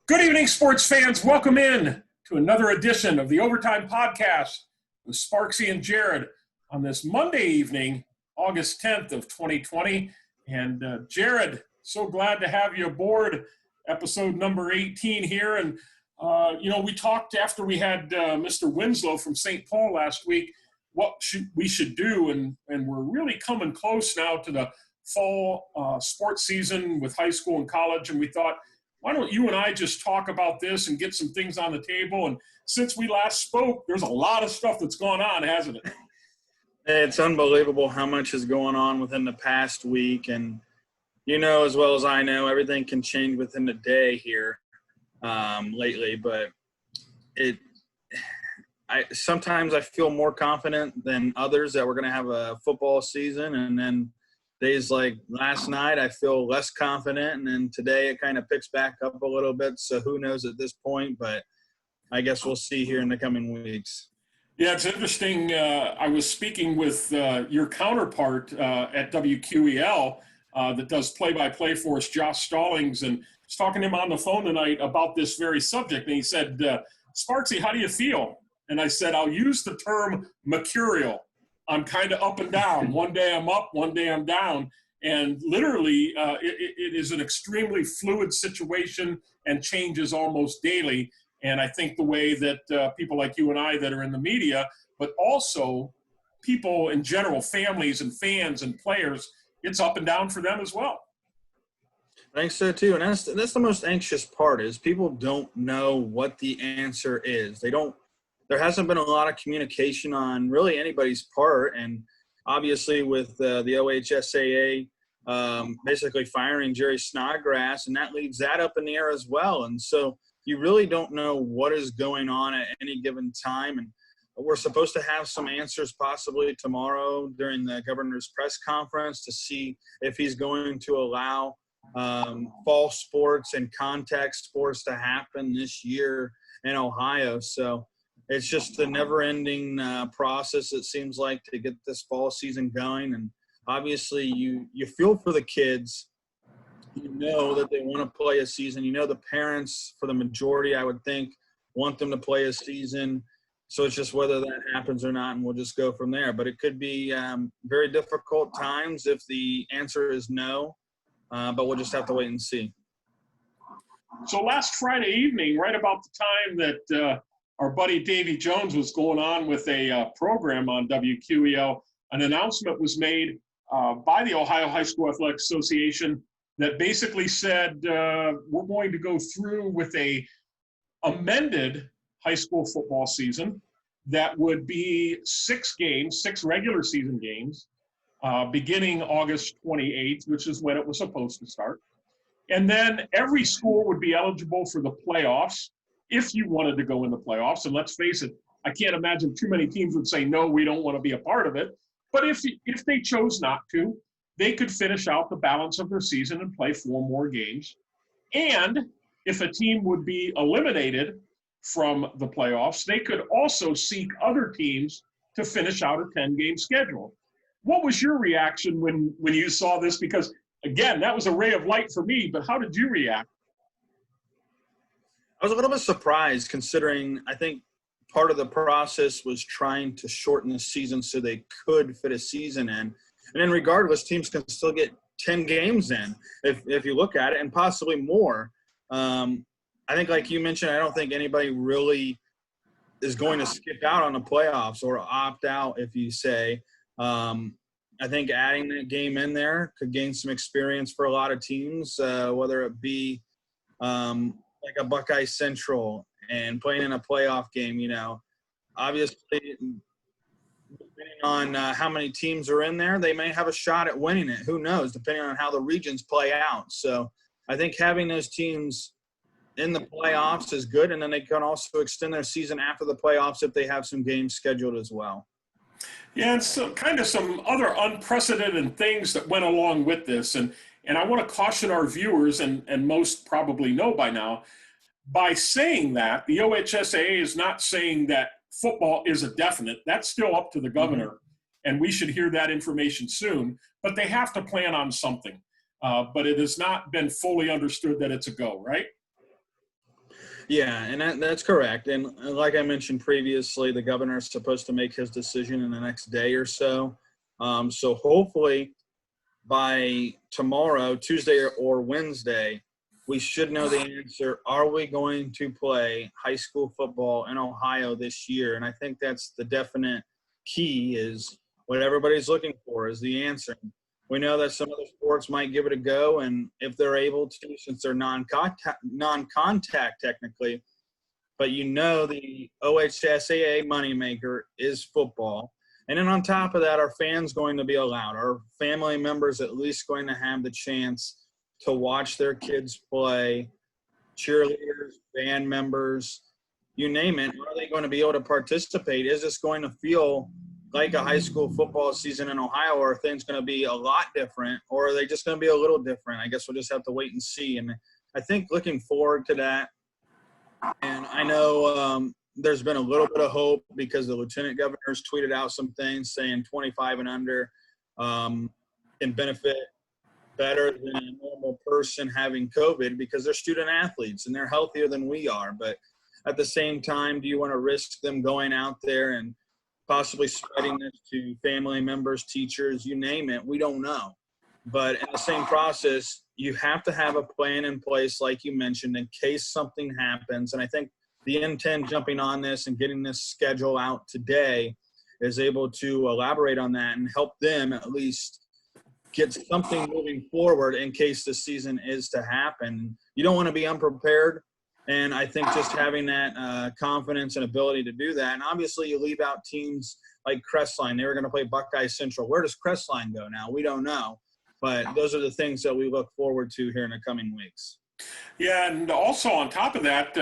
Good evening, sports fans. Welcome in to another edition of the Overtime Podcast with Sparksy and Jared on this Monday evening, August 10th of 2020. And Jared, so glad to have you aboard, episode number 18 here. And, we talked after we had Mr. Winslow from St. Paul last week, what we should do. And we're really coming close now to the fall sports season with high school and college. And we thought, why don't you and I just talk about this and get some things on the table? And since we last spoke, there's a lot of stuff that's gone on, hasn't it? It's unbelievable how much is going on within the past week. And you know as well as I know, everything can change within a day here lately. But sometimes I feel more confident than others that we're going to have a football season. And then days like last night, I feel less confident, and then today it kind of picks back up a little bit. So who knows at this point, but I guess we'll see here in the coming weeks. Yeah, it's interesting. I was speaking with your counterpart at WQEL that does play-by-play for us, Josh Stallings, and I was talking to him on the phone tonight about this very subject, and he said, Sparksy, how do you feel? And I said, I'll use the term mercurial. I'm kind of up and down. One day I'm up, one day I'm down. And literally, it is an extremely fluid situation and changes almost daily. And I think the way that people like you and I that are in the media, but also people in general, families and fans and players, it's up and down for them as well. I think so too. And that's the most anxious part is people don't know what the answer is. There hasn't been a lot of communication on really anybody's part. And obviously with the OHSAA basically firing Jerry Snodgrass, and that leaves that up in the air as well. And so you really don't know what is going on at any given time. And we're supposed to have some answers possibly tomorrow during the governor's press conference to see if he's going to allow fall sports and contact sports to happen this year in Ohio. So it's just a never-ending process, it seems like, to get this fall season going. And obviously you feel for the kids. You know that they want to play a season. You know the parents, for the majority, I would think, want them to play a season. So it's just whether that happens or not, and we'll just go from there. But it could be very difficult times if the answer is no, but we'll just have to wait and see. So last Friday evening, right about the time that our buddy Davy Jones was going on with a program on WQEL, an announcement was made by the Ohio High School Athletic Association that basically said we're going to go through with a amended high school football season that would be 6 regular season games, beginning August 28th, which is when it was supposed to start. And then every school would be eligible for the playoffs if you wanted to go in the playoffs. And let's face it, I can't imagine too many teams would say, no, we don't want to be a part of it. But if they chose not to, they could finish out the balance of their season and play 4 more games. And if a team would be eliminated from the playoffs, they could also seek other teams to finish out a 10-game schedule. What was your reaction when you saw this? Because, again, that was a ray of light for me, but how did you react? I was a little bit surprised considering I think part of the process was trying to shorten the season so they could fit a season in. And then regardless, teams can still get 10 games in if you look at it, and possibly more. I think like you mentioned, I don't think anybody really is going to skip out on the playoffs or opt out, if you say. I think adding that game in there could gain some experience for a lot of teams, whether it be like a Buckeye Central and playing in a playoff game, obviously depending on how many teams are in there, they may have a shot at winning it. Who knows, depending on how the regions play out. So I think having those teams in the playoffs is good. And then they can also extend their season after the playoffs if they have some games scheduled as well. Yeah, and so kind of some other unprecedented things that went along with this. And I want to caution our viewers, and most probably know by now, by saying that, the OHSAA is not saying that football is a definite. That's still up to the governor, and we should hear that information soon. But they have to plan on something. But it has not been fully understood that it's a go, right? Yeah, and that's correct. And like I mentioned previously, the governor is supposed to make his decision in the next day or so. So hopefully by tomorrow, Tuesday or Wednesday, we should know the answer. Are we going to play high school football in Ohio this year? And I think that's the definite key, is what everybody's looking for is the answer. We know that some other sports might give it a go, and if they're able to, since they're non-contact technically, but the OHSAA moneymaker is football. And then on top of that, our fans going to be allowed. Our family members at least going to have the chance to watch their kids play, cheerleaders, band members, you name it. Are they going to be able to participate? Is this going to feel like a high school football season in Ohio, or are things going to be a lot different, or are they just going to be a little different? I guess we'll just have to wait and see. And I think looking forward to that. And I know there's been a little bit of hope because the lieutenant governors tweeted out some things saying 25 and under can benefit better than a normal person having COVID because they're student athletes and they're healthier than we are. But at the same time, do you want to risk them going out there and possibly spreading this to family members, teachers, you name it? We don't know. But in the same process, you have to have a plan in place, like you mentioned, in case something happens. And I think the N10 jumping on this and getting this schedule out today is able to elaborate on that and help them at least get something moving forward in case the season is to happen. You don't want to be unprepared. And I think just having that confidence and ability to do that. And obviously you leave out teams like Crestline. They were going to play Buckeye Central. Where does Crestline go now? We don't know. But those are the things that we look forward to here in the coming weeks. Yeah, and also on top of that,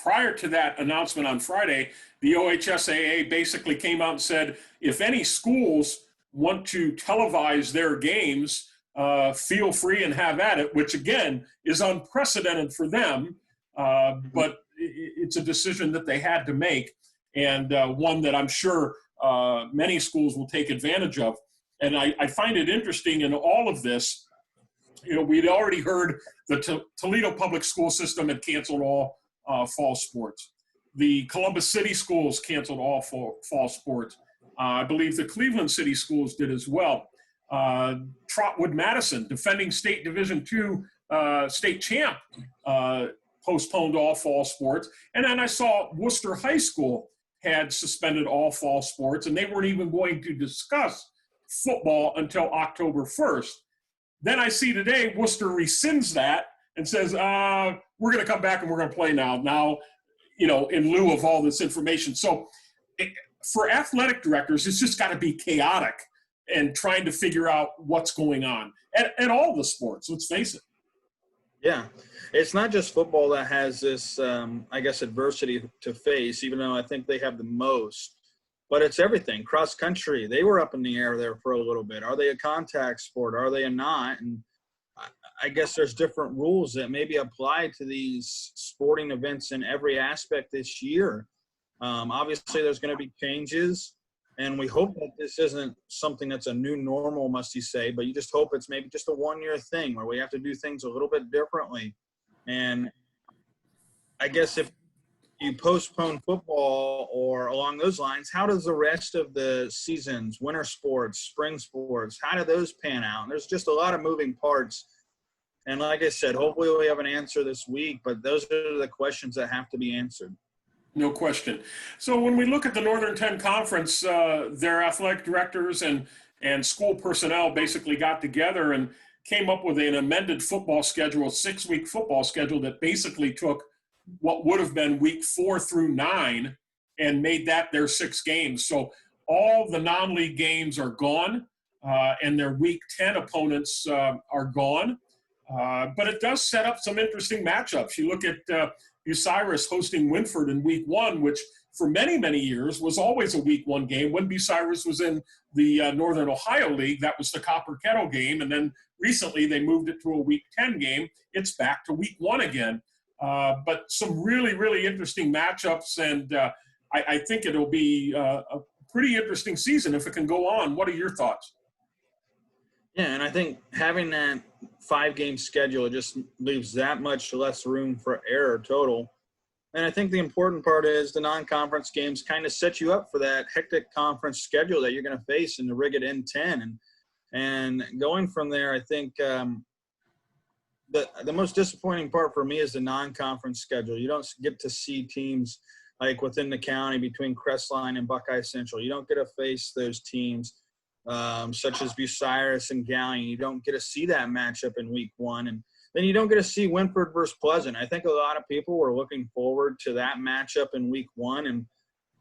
prior to that announcement on Friday, the OHSAA basically came out and said, if any schools want to televise their games, feel free and have at it, which again is unprecedented for them. But it's a decision that they had to make, and one that I'm sure many schools will take advantage of. And I find it interesting in all of this, we'd already heard the Toledo public school system had canceled all fall sports. The Columbus City schools canceled all fall sports. I believe the Cleveland City schools did as well. Trotwood Madison, defending state Division II state champ, postponed all fall sports. And then I saw Worcester High School had suspended all fall sports, and they weren't even going to discuss football until October 1st. Then I see today Worcester rescinds that and says, we're going to come back and we're going to play now, in lieu of all this information. So for athletic directors, it's just got to be chaotic and trying to figure out what's going on at all the sports, let's face it. Yeah, it's not just football that has this, adversity to face, even though I think they have the most. But it's everything. Cross country, they were up in the air there for a little bit. Are they a contact sport? Are they not? And I guess there's different rules that maybe apply to these sporting events in every aspect this year. Obviously, there's going to be changes, and we hope that this isn't something that's a new normal, must you say, but you just hope it's maybe just a one-year thing where we have to do things a little bit differently. And I guess if you postpone football or along those lines, how does the rest of the seasons, winter sports, spring sports, how do those pan out? And there's just a lot of moving parts. And like I said, hopefully we have an answer this week, but those are the questions that have to be answered. No question. So when we look at the Northern 10 Conference, their athletic directors and school personnel basically got together and came up with an amended football schedule, a 6-week football schedule that basically took what would have been week 4 through 9 and made that their 6 games. So all the non-league games are gone, and their week 10 opponents are gone. But it does set up some interesting matchups. You look at Bucyrus hosting Winford in week 1, which for many, many years was always a week 1 game. When Bucyrus was in the Northern Ohio League, that was the Copper Kettle game. And then recently they moved it to a week 10 game. It's back to week 1 again. But some really, really interesting matchups. And I think it'll be a pretty interesting season if it can go on. What are your thoughts? Yeah, and I think having that 5-game schedule just leaves that much less room for error total. And I think the important part is the non-conference games kind of set you up for that hectic conference schedule that you're going to face in the rig at N10. And going from there, I think the most disappointing part for me is the non-conference schedule. You don't get to see teams like within the county between Crestline and Buckeye Central. You don't get to face those teams such as Bucyrus and Gallion. You don't get to see that matchup in week one. And then you don't get to see Winford versus Pleasant. I think a lot of people were looking forward to that matchup in week one. And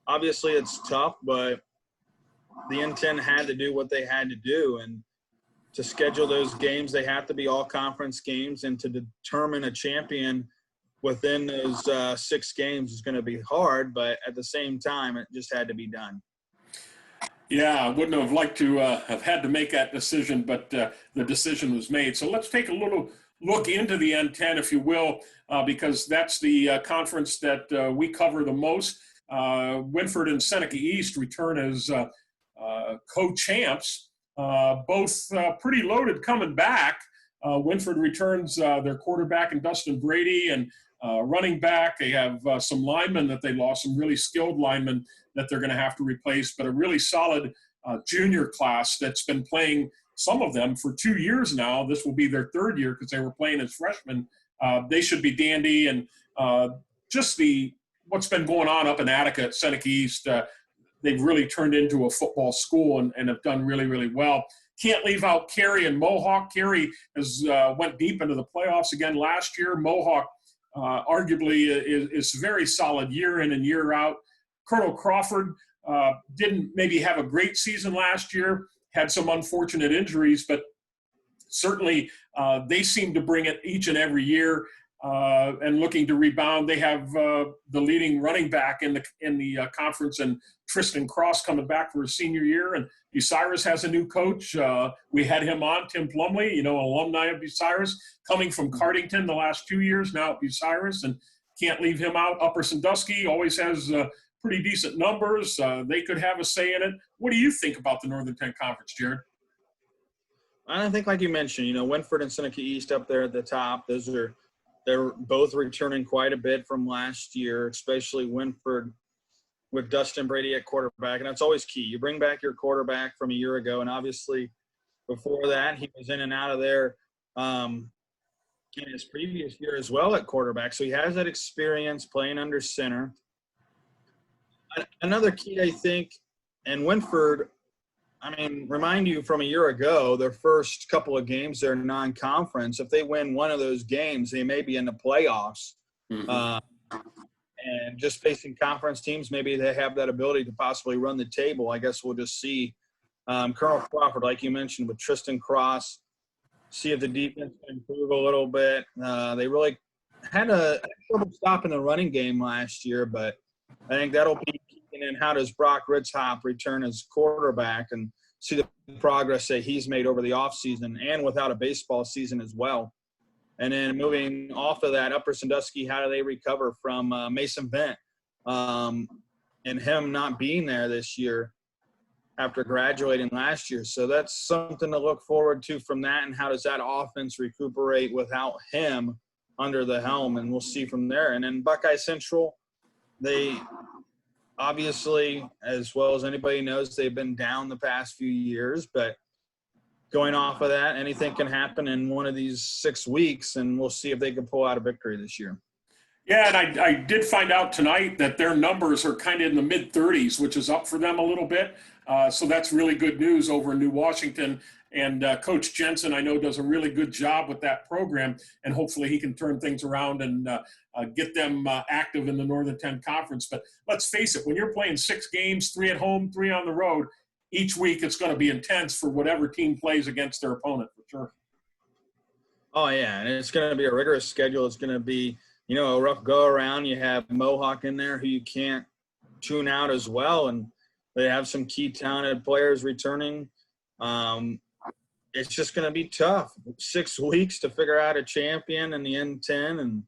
obviously it's tough, but the N10 had to do what they had to do. And to schedule those games, they have to be all conference games. And to determine a champion within those 6 games is going to be hard. But at the same time, it just had to be done. Yeah, I wouldn't have liked to have had to make that decision, but the decision was made. So let's take a little look into the N10, if you will, because that's the conference that we cover the most. Winford and Seneca East return as co-champs, both pretty loaded coming back. Winford returns their quarterback in Dustin Brady and running back. They have some linemen that they lost, some really skilled linemen that they're going to have to replace, but a really solid junior class that's been playing, some of them, for 2 years now. This will be their 3rd year because they were playing as freshmen. They should be dandy. And just what's been going on up in Attica at Seneca East, they've really turned into a football school and have done really, really well. Can't leave out Cary and Mohawk. Cary has went deep into the playoffs again last year. Mohawk arguably is very solid year in and year out. Colonel Crawford didn't maybe have a great season last year, had some unfortunate injuries, but certainly they seem to bring it each and every year and looking to rebound. They have the leading running back in the conference, and Tristan Cross coming back for his senior year. And Bucyrus has a new coach. We had him on, Tim Plumley, an alumni of Bucyrus, coming from Cardington the last 2 years now at Bucyrus, and can't leave him out. Upper Sandusky always has pretty decent numbers. They could have a say in it. What do you think about the Northern 10 Conference, Jared? I think, like you mentioned, Winford and Seneca East up there at the top. They're both returning quite a bit from last year, especially Winford with Dustin Brady at quarterback. And that's always key. You bring back your quarterback from a year ago, and obviously before that he was in and out of there in his previous year as well at quarterback. So he has that experience playing under center. Another key, I think, and Winford, remind you from a year ago, their first couple of games, they're non-conference. If they win one of those games, they may be in the playoffs. Mm-hmm. And just facing conference teams, maybe they have that ability to possibly run the table. I guess we'll just see. Colonel Crawford, like you mentioned, with Tristan Cross, see if the defense can improve a little bit. They really had trouble stopping the running game last year, but I think that'll be keying in. How does Brock Ritzhop return as quarterback and see the progress that he's made over the offseason and without a baseball season as well. And then moving off of that, Upper Sandusky, how do they recover from Mason Bent and him not being there this year after graduating last year? So that's something to look forward to from that, and how does that offense recuperate without him under the helm, and we'll see from there. And then Buckeye Central, they obviously, as well as anybody knows, they've been down the past few years, but going off of that, anything can happen in one of these 6 weeks, and we'll see if they can pull out a victory this year. Yeah, and I did find out tonight that their numbers are kind of in the mid-30s, which is up for them a little bit. So that's really good news over in New Washington. And Coach Jensen, I know, does a really good job with that program, and hopefully he can turn things around and get them active in the Northern 10 Conference. But let's face it, when you're playing 6 games, 3 at home, 3 on the road, each week it's going to be intense for whatever team plays against their opponent, for sure. Oh, yeah, and it's going to be a rigorous schedule. It's going to be, a rough go-around. You have Mohawk in there who you can't tune out as well, and they have some key talented players returning. It's just going to be tough. 6 weeks to figure out a champion in the N10, and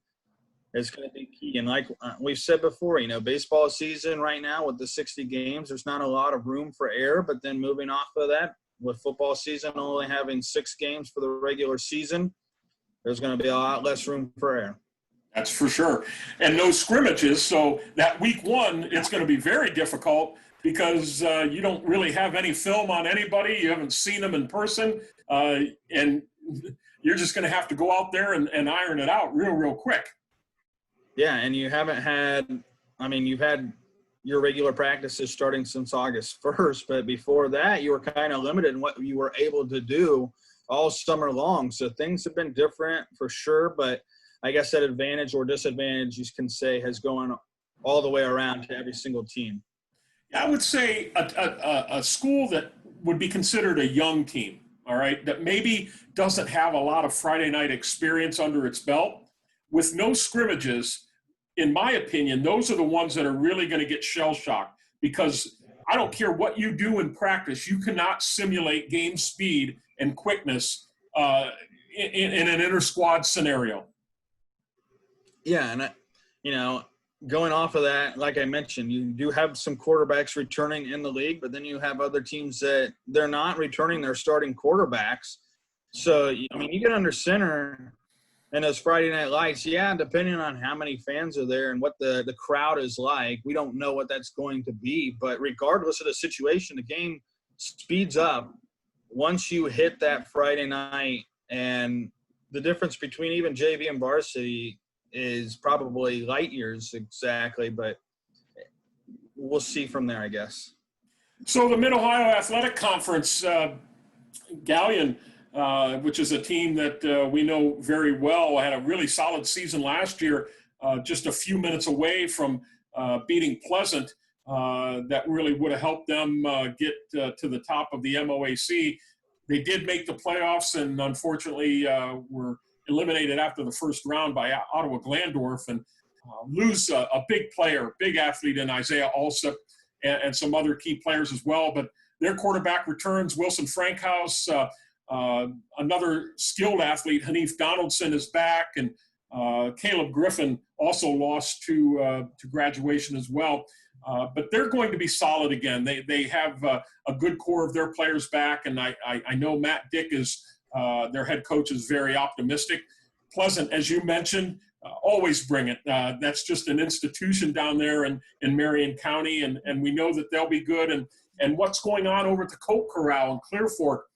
it's going to be key. And like we've said before, baseball season right now with the 60 games, there's not a lot of room for error. But then moving off of that, with football season only having 6 games for the regular season, there's going to be a lot less room for error. That's for sure. And no scrimmages. So that week one, it's going to be very difficult because you don't really have any film on anybody. You haven't seen them in person. And you're just going to have to go out there and iron it out real quick. Yeah, and you haven't had – I mean, you've had your regular practices starting since August 1st, but before that you were kind of limited in what you were able to do all summer long. So things have been different for sure, but I guess that advantage or disadvantage you can say has gone all the way around to every single team. I would say a school that would be considered a young team, all right, that maybe doesn't have a lot of Friday night experience under its belt, with no scrimmages, in my opinion, those are the ones that are really going to get shell-shocked, because I don't care what you do in practice, you cannot simulate game speed and quickness in an inter-squad scenario. Yeah, and going off of that, like I mentioned, you do have some quarterbacks returning in the league, but then you have other teams that they're not returning their starting quarterbacks. So, I mean, you get under center and those Friday night lights, yeah, depending on how many fans are there and what the crowd is like, we don't know what that's going to be. But regardless of the situation, the game speeds up once you hit that Friday night, and the difference between even JV and varsity is probably light years exactly, but we'll see from there, I guess. So the Mid-Ohio Athletic Conference, Galleon, which is a team that we know very well, had a really solid season last year, just a few minutes away from beating Pleasant. That really would have helped them get to the top of the MOAC. They did make the playoffs, and unfortunately were eliminated after the first round by Ottawa Glandorf, and lose a big player, big athlete in Isaiah Alsop, and some other key players as well. But their quarterback returns. Wilson Frankhouse, another skilled athlete, Hanif Donaldson, is back, and Caleb Griffin also lost to graduation as well. But they're going to be solid again. They have a good core of their players back, and I know Matt Dick is their head coach is very optimistic. Pleasant, as you mentioned, always bring it. That's just an institution down there in Marion County, and we know that they'll be good. And what's going on over at the Coke Corral in Clear Fork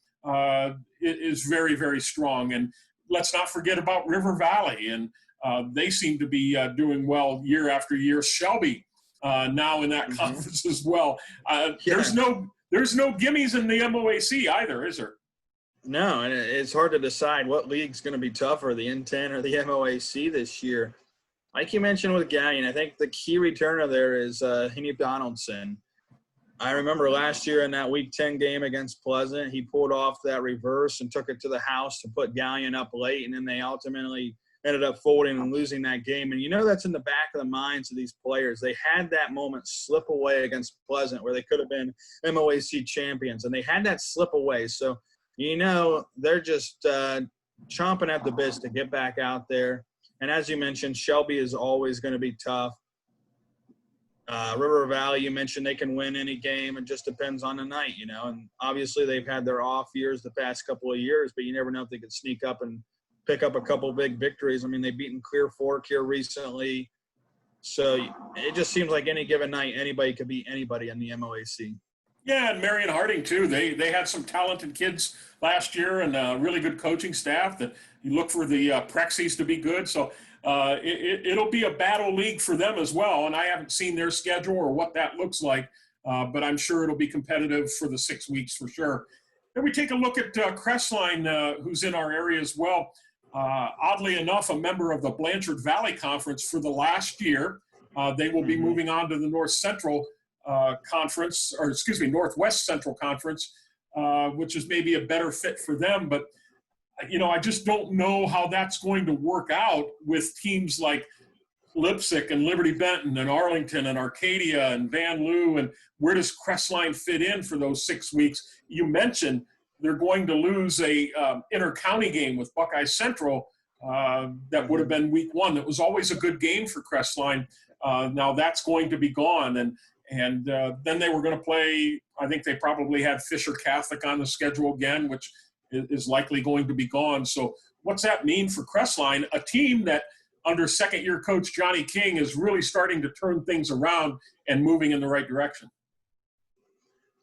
is very, very strong. And let's not forget about River Valley, and they seem to be doing well year after year. Shelby now in that conference as well. There's no gimmies in the MOAC either, is there? No, and it's hard to decide what league's going to be tougher, the N10 or the MOAC this year. Like you mentioned with Galleon, I think the key returner there is Hanif Donaldson. I remember last year in that Week 10 game against Pleasant, he pulled off that reverse and took it to the house to put Galleon up late, and then they ultimately ended up folding and losing that game. And that's in the back of the minds of these players. They had that moment slip away against Pleasant where they could have been MOAC champions, and they had that slip away. So, they're just chomping at the bit to get back out there. And as you mentioned, Shelby is always going to be tough. River Valley, you mentioned they can win any game. It just depends on the night, And obviously they've had their off years the past couple of years, but you never know if they could sneak up and pick up a couple big victories. I mean, they've beaten Clear Fork here recently. So it just seems like any given night, anybody could beat anybody in the MOAC. Yeah, and Marion Harding, too. They had some talented kids last year and a really good coaching staff that you look for the Prexies to be good. So it'll be a battle league for them as well. And I haven't seen their schedule or what that looks like, but I'm sure it'll be competitive for the 6 weeks for sure. Then we take a look at Crestline, who's in our area as well. Oddly enough, a member of the Blanchard Valley Conference for the last year. They will be moving on to the Northwest Central Conference, which is maybe a better fit for them. But, I just don't know how that's going to work out with teams like Lipsick and Liberty Benton and Arlington and Arcadia and Van Loo, and where does Crestline fit in for those 6 weeks? You mentioned they're going to lose a inter-county game with Buckeye Central that would have been week 1. That was always a good game for Crestline. Now that's going to be gone. And then they were going to play, I think they probably had Fisher Catholic on the schedule again, which is likely going to be gone. So what's that mean for Crestline? A team that under second-year coach Johnny King is really starting to turn things around and moving in the right direction.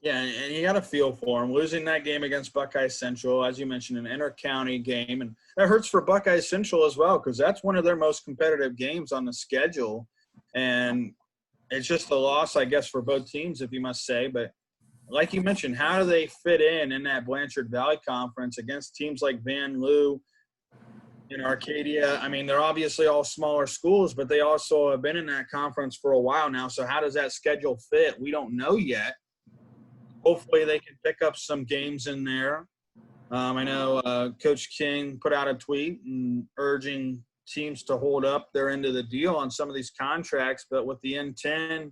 Yeah, and you got to feel for them. Losing that game against Buckeye Central, as you mentioned, an inter-county game. And that hurts for Buckeye Central as well, because that's one of their most competitive games on the schedule. And it's just a loss, I guess, for both teams, if you must say. But like you mentioned, how do they fit in that Blanchard Valley Conference against teams like Van Loo and Arcadia? I mean, they're obviously all smaller schools, but they also have been in that conference for a while now. So how does that schedule fit? We don't know yet. Hopefully they can pick up some games in there. I know Coach King put out a tweet and urging teams to hold up their end of the deal on some of these contracts, but with the N10,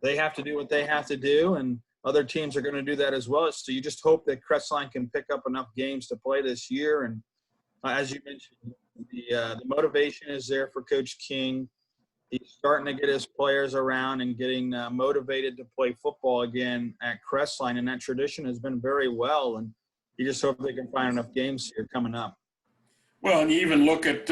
they have to do what they have to do, and other teams are going to do that as well. So you just hope that Crestline can pick up enough games to play this year. And as you mentioned, the motivation is there for Coach King. He's starting to get his players around and getting motivated to play football again at Crestline, and that tradition has been very well. And you just hope they can find enough games here coming up. Well, and you even look at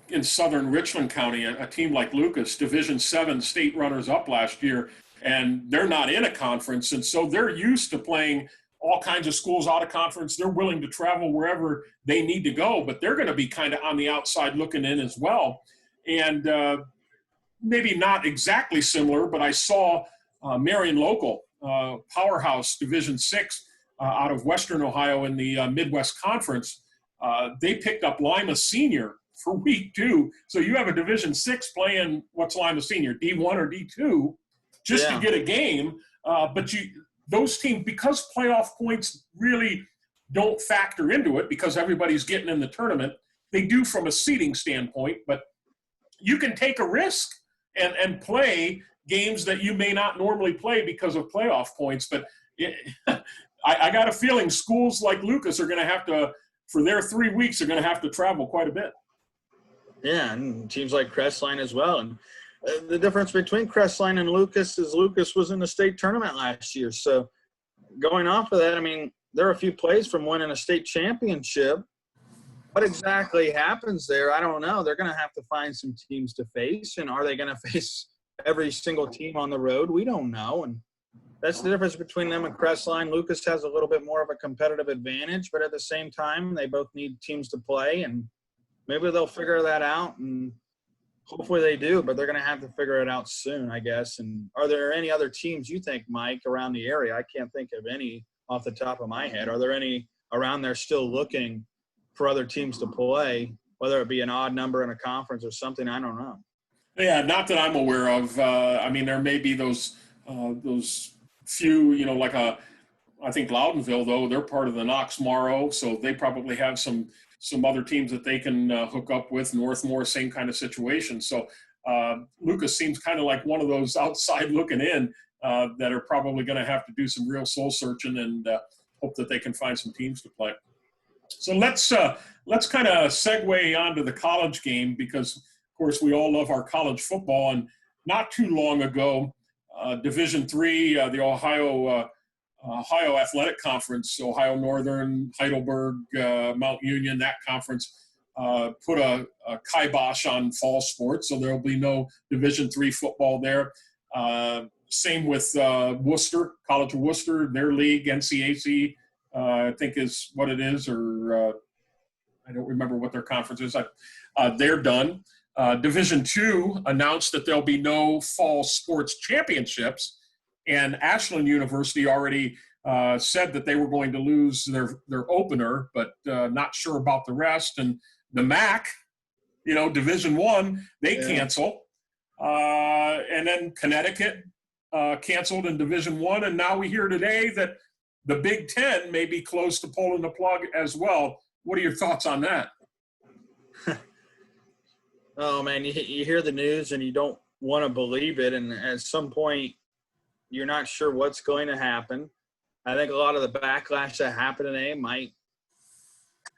in southern Richland County, a team like Lucas, Division VII state runners-up last year, and they're not in a conference, and so they're used to playing all kinds of schools out of conference. They're willing to travel wherever they need to go, but they're going to be kind of on the outside looking in as well. And maybe not exactly similar, but I saw Marion Local, powerhouse Division VI out of Western Ohio in the Midwest Conference. They picked up Lima Senior for week 2. So you have a Division VI playing, what's Lima Senior, D1 or D2, just to get a game. But those teams, because playoff points really don't factor into it because everybody's getting in the tournament, they do from a seeding standpoint, but you can take a risk and play games that you may not normally play because of playoff points. But I got a feeling schools like Lucas are going to have to, for their 3 weeks, are going to have to travel quite a bit. Yeah, and teams like Crestline as well. And the difference between Crestline and Lucas is Lucas was in the state tournament last year. So going off of that, I mean, there are a few plays from winning a state championship. What exactly happens there, I don't know. They're going to have to find some teams to face, and are they going to face every single team on the road? We don't know, and that's the difference between them and Crestline. Lucas has a little bit more of a competitive advantage, but at the same time, they both need teams to play, and maybe they'll figure that out, and hopefully they do, but they're going to have to figure it out soon, I guess. And are there any other teams you think, Mike, around the area? I can't think of any off the top of my head. Are there any around there still looking for other teams to play, whether it be an odd number in a conference or something? I don't know. Yeah, not that I'm aware of. I mean, there may be those few, like I think Loudonville, though, they're part of the Knox Morrow, so they probably have some other teams that they can hook up with. Northmore, same kind of situation. So Lucas seems kind of like one of those outside looking in that are probably going to have to do some real soul searching and hope that they can find some teams to play. So let's kind of segue onto the college game because, of course, we all love our college football. And not too long ago, Division III, the Ohio Athletic Conference, Ohio Northern, Heidelberg, Mount Union, that conference put a kibosh on fall sports. So there will be no Division III football there. Same with Worcester, College of Worcester, their league, NCAC. I think is what it is, or I don't remember what their conference is. They're done. Division II announced that there'll be no fall sports championships, and Ashland University already said that they were going to lose their opener, but not sure about the rest. And the MAC, Division I, they cancel. And then Connecticut canceled in Division I, and now we hear today that the Big Ten may be close to pulling the plug as well. What are your thoughts on that? Oh, man, you hear the news and you don't want to believe it. And at some point, you're not sure what's going to happen. I think a lot of the backlash that happened today might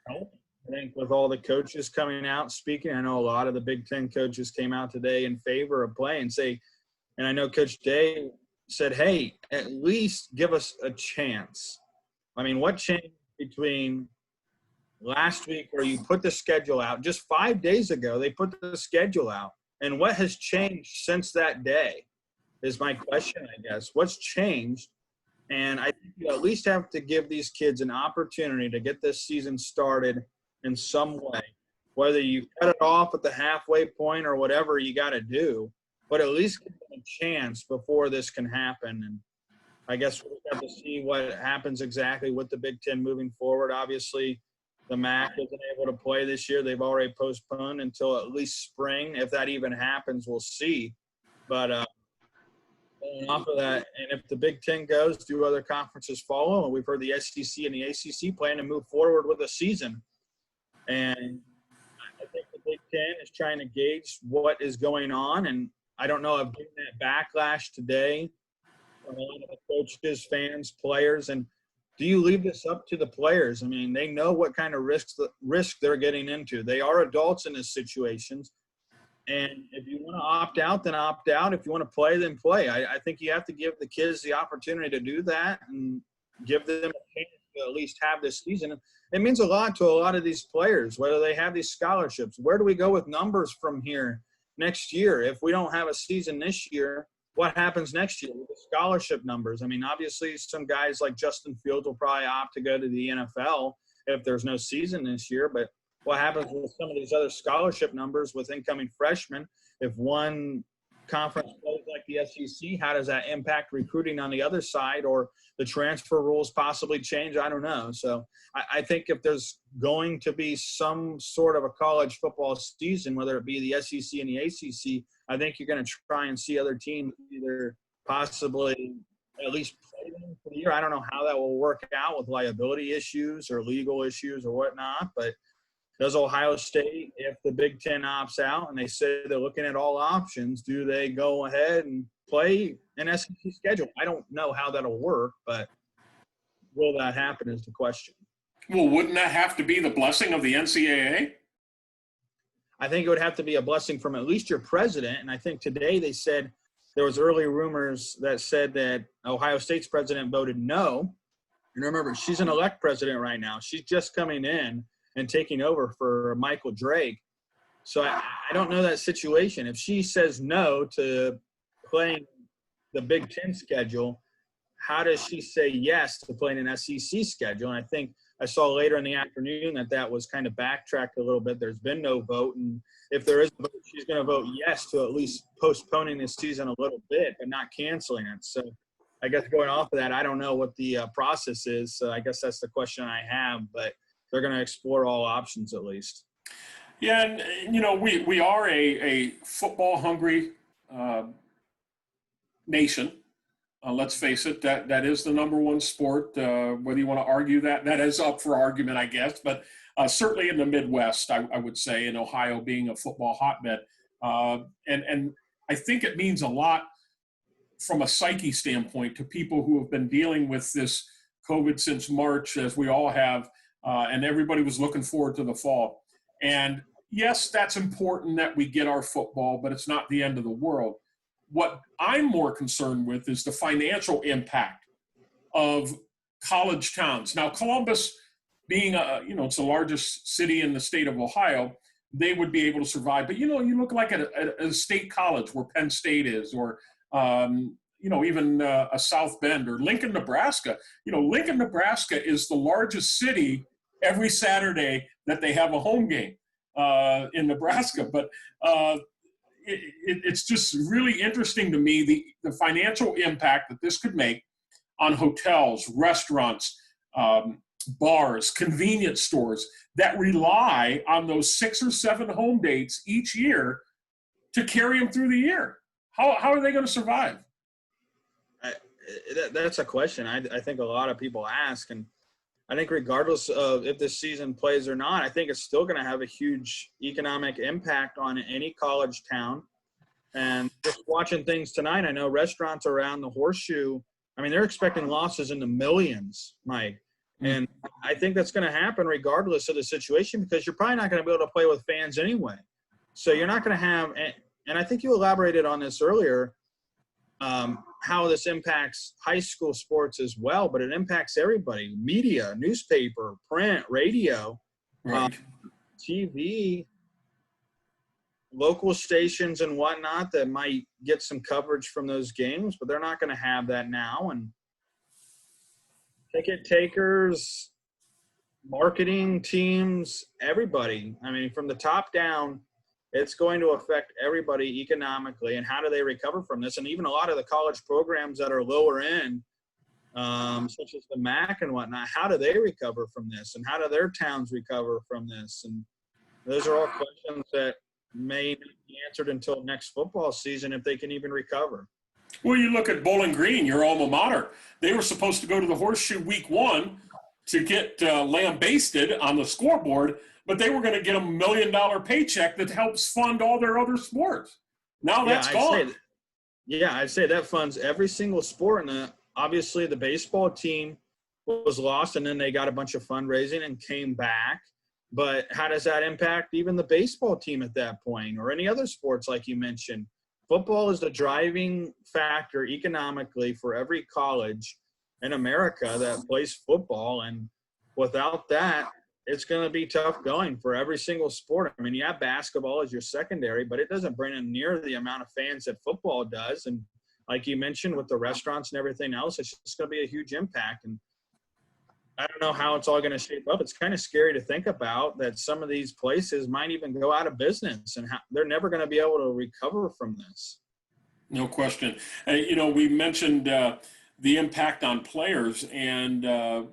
help. I think with all the coaches coming out speaking, I know a lot of the Big Ten coaches came out today in favor of playing. And I know Coach Day said, hey, at least give us a chance. I mean, what changed between last week where you put the schedule out. Just 5 days ago, they put the schedule out. And what has changed since that day is my question, I guess. What's changed? And I think you at least have to give these kids an opportunity to get this season started in some way, whether you cut it off at the halfway point or whatever you got to do, but at least give them a chance before this can happen. And I guess we'll have to see what happens exactly with the Big Ten moving forward. Obviously, the MAC isn't able to play this year. They've already postponed until at least spring. If that even happens, we'll see. But going off of that, and if the Big Ten goes, do other conferences follow? And we've heard the SEC and the ACC plan to move forward with the season. And I think the Big Ten is trying to gauge what is going on. And I don't know, I've given that backlash today from a lot of the coaches, fans, players. And do you leave this up to the players? I mean, they know what kind of risk they're getting into. They are adults in these situations. And if you want to opt out, then opt out. If you want to play, then play. I think you have to give the kids the opportunity to do that and give them a chance to at least have this season. It means a lot to a lot of these players, whether they have these scholarships. Where do we go with numbers from here next year? If we don't have a season this year, what happens next year with the scholarship numbers? I mean, obviously some guys like Justin Fields will probably opt to go to the NFL if there's no season this year, but what happens with some of these other scholarship numbers with incoming freshmen? If one conference plays like the SEC, how does that impact recruiting on the other side, or the transfer rules possibly change? I don't know. So I think if there's going to be some sort of a college football season, whether it be the SEC and the ACC, I think you're going to try and see other teams either possibly at least play them for the year. I don't know how that will work out with liability issues or legal issues or whatnot, but does Ohio State, if the Big Ten opts out and they say they're looking at all options, do they go ahead and play an SEC schedule? I don't know how that'll work, but will that happen is the question. Well, wouldn't that have to be the blessing of the NCAA? I think it would have to be a blessing from at least your president. And I think today they said there was early rumors that said that Ohio State's president voted no. And remember, she's an elect president right now. She's just coming in and taking over for Michael Drake. So I don't know that situation. If she says no to playing the Big Ten schedule, how does she say yes to playing an SEC schedule? And I think I saw later in the afternoon that was kind of backtracked a little bit. There's been no vote. And if there is a vote, she's going to vote yes to at least postponing this season a little bit, but not canceling it. So I guess going off of that, I don't know what the process is. So I guess that's the question I have, but they're going to explore all options at least. Yeah, and you know, we are a football hungry nation. Let's face it, that is the number one sport. Whether you want to argue that is up for argument, I guess. But certainly in the Midwest, I would say, in Ohio being a football hotbed, and I think it means a lot from a psyche standpoint to people who have been dealing with this COVID since March, as we all have. And everybody was looking forward to the fall. And yes, that's important that we get our football, but it's not the end of the world. What I'm more concerned with is the financial impact of college towns. Now, Columbus being it's the largest city in the state of Ohio, they would be able to survive. But, you look like at a state college where Penn State is, or, even a South Bend or Lincoln, Nebraska. Lincoln, Nebraska is the largest city every Saturday that they have a home game in Nebraska. But it's just really interesting to me, the financial impact that this could make on hotels, restaurants, bars, convenience stores that rely on those 6 or 7 home dates each year to carry them through the year. How are they going to survive? That's a question I think a lot of people ask. And I think regardless of if this season plays or not, I think it's still going to have a huge economic impact on any college town. And just watching things tonight, I know restaurants around the Horseshoe, I mean, they're expecting losses in the millions, Mike. And I think that's going to happen regardless of the situation, because you're probably not going to be able to play with fans anyway. So you're not going to have – and I think you elaborated on this earlier, how this impacts high school sports as well, but it impacts everybody: media, newspaper, print, radio. Right. TV, local stations and whatnot that might get some coverage from those games, but they're not going to have that now. And ticket takers, marketing teams, everybody. I mean, from the top down, it's going to affect everybody economically. And how do they recover from this? And even a lot of the college programs that are lower end, such as the MAC and whatnot, how do they recover from this? And how do their towns recover from this? And those are all questions that may not be answered until next football season, if they can even recover. Well, you look at Bowling Green, your alma mater. They were supposed to go to the Horseshoe week 1 to get lambasted on the scoreboard, but they were going to get a $1 million paycheck that helps fund all their other sports. Now that's gone. I'd say that funds every single sport. And obviously the baseball team was lost, and then they got a bunch of fundraising and came back. But how does that impact even the baseball team at that point, or any other sports like you mentioned? Football is the driving factor economically for every college in America that plays football. And without that, it's going to be tough going for every single sport. I mean, you have basketball as your secondary, but it doesn't bring in near the amount of fans that football does. And like you mentioned, with the restaurants and everything else, it's just going to be a huge impact. And I don't know how it's all going to shape up. It's kind of scary to think about that some of these places might even go out of business, and they're never going to be able to recover from this. No question. We mentioned the impact on players, and a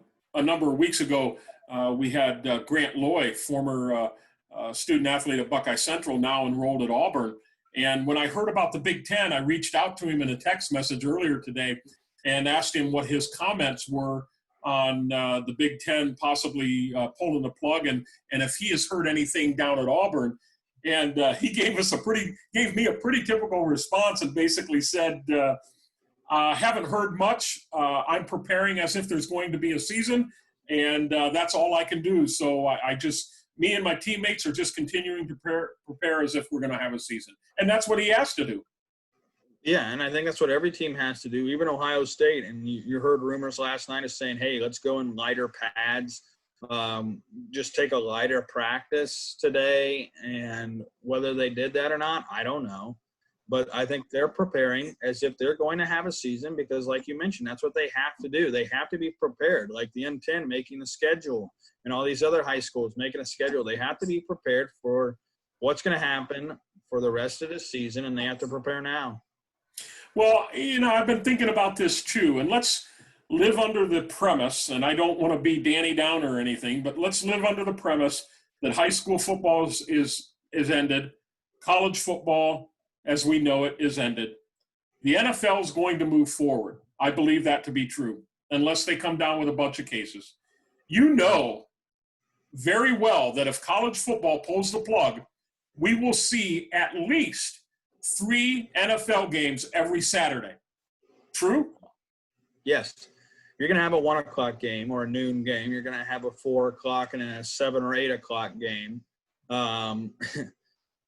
number of weeks ago, we had Grant Loy, former student athlete at Buckeye Central, now enrolled at Auburn. And when I heard about the Big Ten, I reached out to him in a text message earlier today and asked him what his comments were on the Big Ten possibly pulling the plug, and if he has heard anything down at Auburn. And he gave me a pretty typical response, and basically said, haven't heard much. I'm preparing as if there's going to be a season, and that's all I can do. So me and my teammates are just continuing to prepare as if we're going to have a season. And that's what he has to do. Yeah, and I think that's what every team has to do, even Ohio State. And you heard rumors last night of saying, hey, let's go in lighter pads, just take a lighter practice today. And whether they did that or not, I don't know. But I think they're preparing as if they're going to have a season because, like you mentioned, that's what they have to do. They have to be prepared, like the N10 making the schedule and all these other high schools making a schedule. They have to be prepared for what's going to happen for the rest of the season, and they have to prepare now. Well, I've been thinking about this too, and let's live under the premise, and I don't want to be Danny Downer or anything, but let's live under the premise that high school football is ended, college football, as we know it, is ended. The NFL is going to move forward. I believe that to be true, unless they come down with a bunch of cases. You know very well that if college football pulls the plug, we will see at least 3 NFL games every Saturday. True? Yes. You're going to have a 1 o'clock game or a noon game. You're going to have a 4 o'clock and a 7 or 8 o'clock game.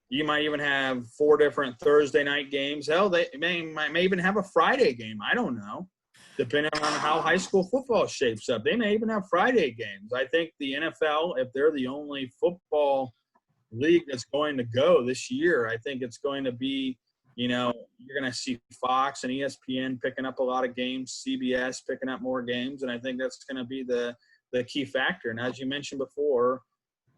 You might even have 4 different Thursday night games. Hell, they may even have a Friday game. I don't know, depending on how high school football shapes up. They may even have Friday games. I think the NFL, if they're the only football league that's going to go this year, I think it's going to be, you're going to see Fox and ESPN picking up a lot of games, CBS picking up more games, and I think that's going to be the key factor. And as you mentioned before,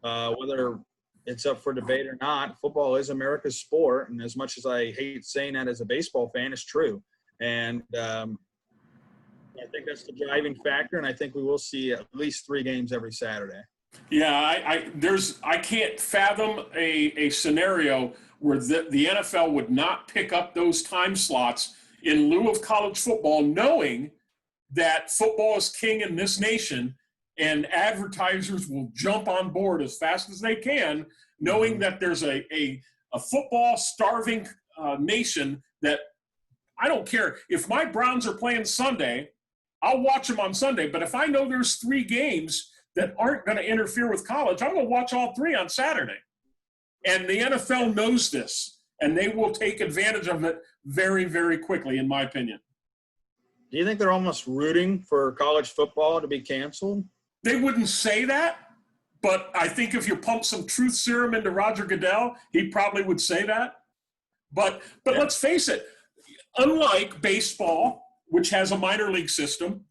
whether it's up for debate or not, football is America's sport, and as much as I hate saying that as a baseball fan, it's true. And I think that's the driving factor, and I think we will see at least 3 games every Saturday. Yeah, I can't fathom a scenario where the NFL would not pick up those time slots in lieu of college football, knowing that football is king in this nation, and advertisers will jump on board as fast as they can, knowing that there's a football starving nation that I don't care. If my Browns are playing Sunday, I'll watch them on Sunday. But if I know there's 3 games that aren't going to interfere with college, I'm going to watch all 3 on Saturday. And the NFL knows this, and they will take advantage of it very, very quickly, in my opinion. Do you think they're almost rooting for college football to be canceled? They wouldn't say that, But I think if you pump some truth serum into Roger Goodell, he probably would say that. But let's face it, unlike baseball, which has a minor league system,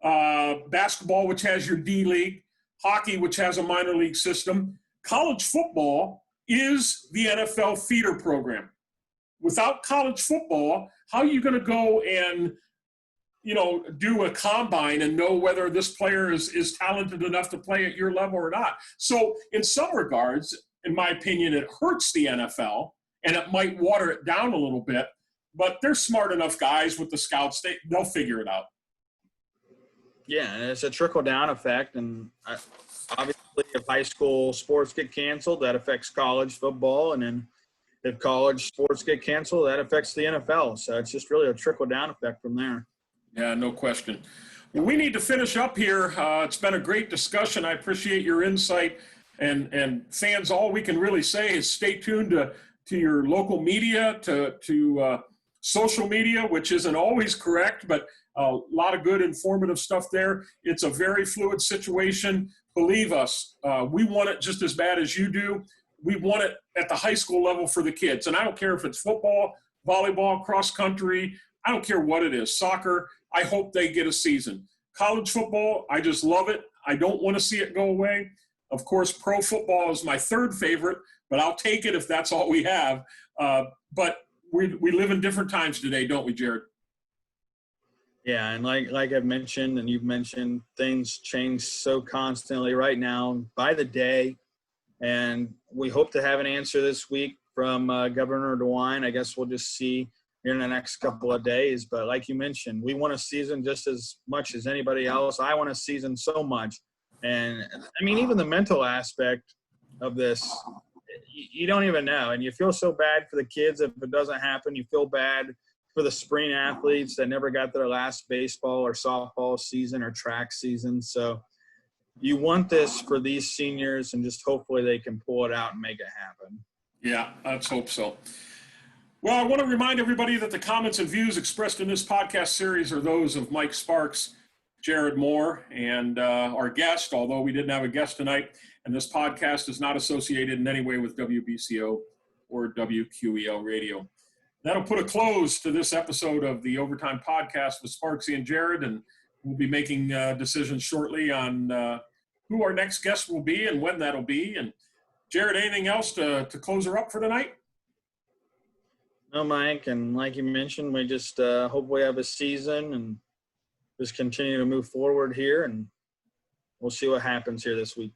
basketball, which has your D League, hockey, which has a minor league system, college football is the NFL feeder program. Without college football, how are you going to go and, do a combine and know whether this player is talented enough to play at your level or not? So in some regards, in my opinion, it hurts the NFL and it might water it down a little bit, but they're smart enough guys with the scouts. They'll figure it out. Yeah, and it's a trickle-down effect, and obviously if high school sports get canceled, that affects college football, and then if college sports get canceled, that affects the NFL. So it's just really a trickle-down effect from there. Yeah, no question. Well, we need to finish up here. It's been a great discussion. I appreciate your insight. And fans, all we can really say is stay tuned to your local media, to social media, which isn't always correct, but a lot of good informative stuff there. It's a very fluid situation. Believe us, we want it just as bad as you do. We want it at the high school level for the kids. And I don't care if it's football, volleyball, cross country. I don't care what it is. Soccer, I hope they get a season. College football, I just love it. I don't want to see it go away. Of course, pro football is my third favorite, but I'll take it if that's all we have. But we live in different times today, don't we, Jared? Yeah, and like I've mentioned and you've mentioned, things change so constantly right now by the day. And we hope to have an answer this week from Governor DeWine. I guess we'll just see here in the next couple of days. But like you mentioned, we want a season just as much as anybody else. I want a season so much. And, I mean, even the mental aspect of this, you don't even know. And you feel so bad for the kids if it doesn't happen. You feel bad for the spring athletes that never got their last baseball or softball season or track season. So you want this for these seniors, and just hopefully they can pull it out and make it happen. Yeah, let's hope so. Well, I want to remind everybody that the comments and views expressed in this podcast series are those of Mike Sparks, Jared Moore, and our guest, although we didn't have a guest tonight. And this podcast is not associated in any way with WBCO or WQEL Radio. That'll put a close to this episode of the Overtime Podcast with Sparksy and Jared, and we'll be making decisions shortly on who our next guest will be and when that'll be. And Jared, anything else to close her up for tonight? No, Mike, and like you mentioned, we just hope we have a season and just continue to move forward here, and we'll see what happens here this week.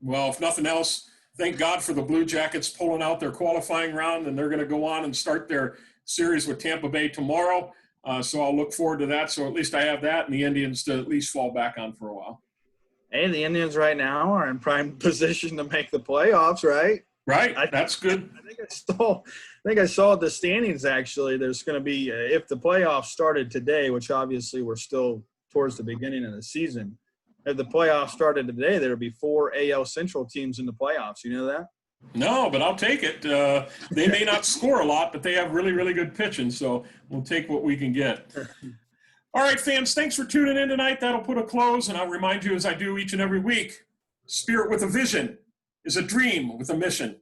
Well, if nothing else, thank God for the Blue Jackets pulling out their qualifying round, and they're going to go on and start their series with Tampa Bay tomorrow. So I'll look forward to that. So at least I have that, and the Indians to at least fall back on for a while. Hey, the Indians right now are in prime position to make the playoffs, right? Right. That's good. I think I saw the standings, actually. There's going to be, if the playoffs started today, which obviously we're still towards the beginning of the season, if the playoffs started today, there would be 4 AL Central teams in the playoffs. You know that? No, but I'll take it. They may not score a lot, but they have really, really good pitching, so we'll take what we can get. All right, fans, thanks for tuning in tonight. That'll put a close, and I'll remind you, as I do each and every week, spirit with a vision is a dream with a mission.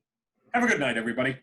Have a good night, everybody.